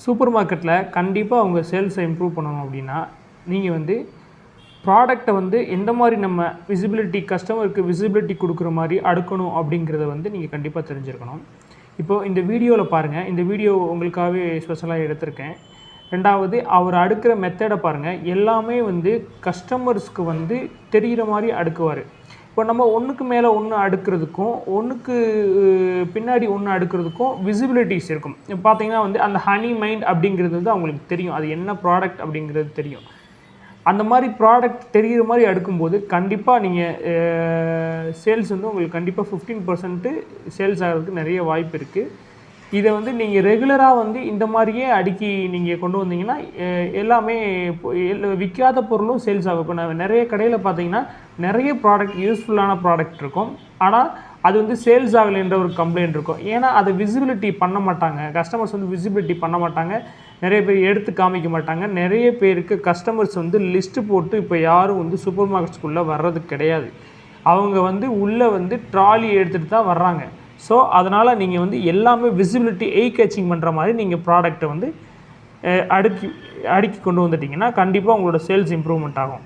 Super மார்க்கெட்டில் கண்டிப்பாக அவங்க சேல்ஸை இம்ப்ரூவ் பண்ணணும் அப்படின்னா நீங்கள் வந்து ப்ராடக்டை வந்து எந்த மாதிரி நம்ம விசிபிலிட்டி கஸ்டமருக்கு விசிபிலிட்டி கொடுக்குற மாதிரி அடுக்கணும் அப்படிங்கிறத வந்து நீங்கள் கண்டிப்பாக தெரிஞ்சிருக்கணும். இப்போது இந்த வீடியோவில் பாருங்கள், இந்த வீடியோ உங்களுக்காகவே ஸ்பெஷலாக எடுத்திருக்கேன். ரெண்டாவது அவர் அடுக்கிற மெத்தடை பாருங்கள், எல்லாமே வந்து கஸ்டமர்ஸ்க்கு வந்து தெரிகிற மாதிரி அடுக்குவார். இப்போ நம்ம ஒன்றுக்கு மேலே ஒன்று அடுக்கிறதுக்கும் ஒன்றுக்கு பின்னாடி ஒன்று அடுக்கிறதுக்கும் விசிபிலிட்டிஸ் இருக்கும். இப்போ பார்த்தீங்கன்னா வந்து அந்த ஹனி மைண்ட் அப்படிங்கிறது வந்து அவங்களுக்கு தெரியும், அது என்ன ப்ராடக்ட் அப்படிங்கிறது தெரியும். அந்த மாதிரி ப்ராடக்ட் தெரிகிற மாதிரி அடுக்கும்போது கண்டிப்பாக நீங்கள் சேல்ஸ் வந்து உங்களுக்கு கண்டிப்பாக 15% சேல்ஸ் ஆகிறதுக்கு நிறைய வாய்ப்பு இருக்குது. இதை வந்து நீங்கள் ரெகுலராக வந்து இந்த மாதிரியே அடுக்கி நீங்கள் கொண்டு வந்தீங்கன்னா எல்லாமே விற்காத பொருளும் சேல்ஸ் ஆகும். இப்போ நான் நிறைய கடையில் பார்த்தீங்கன்னா நிறைய ப்ராடக்ட் யூஸ்ஃபுல்லான ப்ராடக்ட் இருக்கும், ஆனால் அது வந்து சேல்ஸ் ஆகலைன்ற ஒரு கம்ப்ளைண்ட் இருக்கும். ஏன்னா அதை விசிபிலிட்டி பண்ண மாட்டாங்க, கஸ்டமர்ஸ் வந்து விசிபிலிட்டி பண்ண மாட்டாங்க, நிறைய பேர் எடுத்து காமிக்க மாட்டாங்க. நிறைய பேருக்கு கஸ்டமர்ஸ் வந்து லிஸ்ட்டு போட்டு இப்போ யாரும் வந்து சூப்பர் மார்க்கெட்ஸ்குள்ளே வர்றது கிடையாது. அவங்க வந்து உள்ளே வந்து ட்ராலி எடுத்துகிட்டு தான் வர்றாங்க. ஸோ அதனால் நீங்கள் வந்து எல்லாமே விசிபிலிட்டி கேச்சிங் பண்ணுற மாதிரி நீங்கள் ப்ராடக்டை வந்து அடுக்கி கொண்டு வந்துட்டிங்கன்னா கண்டிப்பாக உங்களோட சேல்ஸ் இம்ப்ரூவ்மெண்ட் ஆகும்.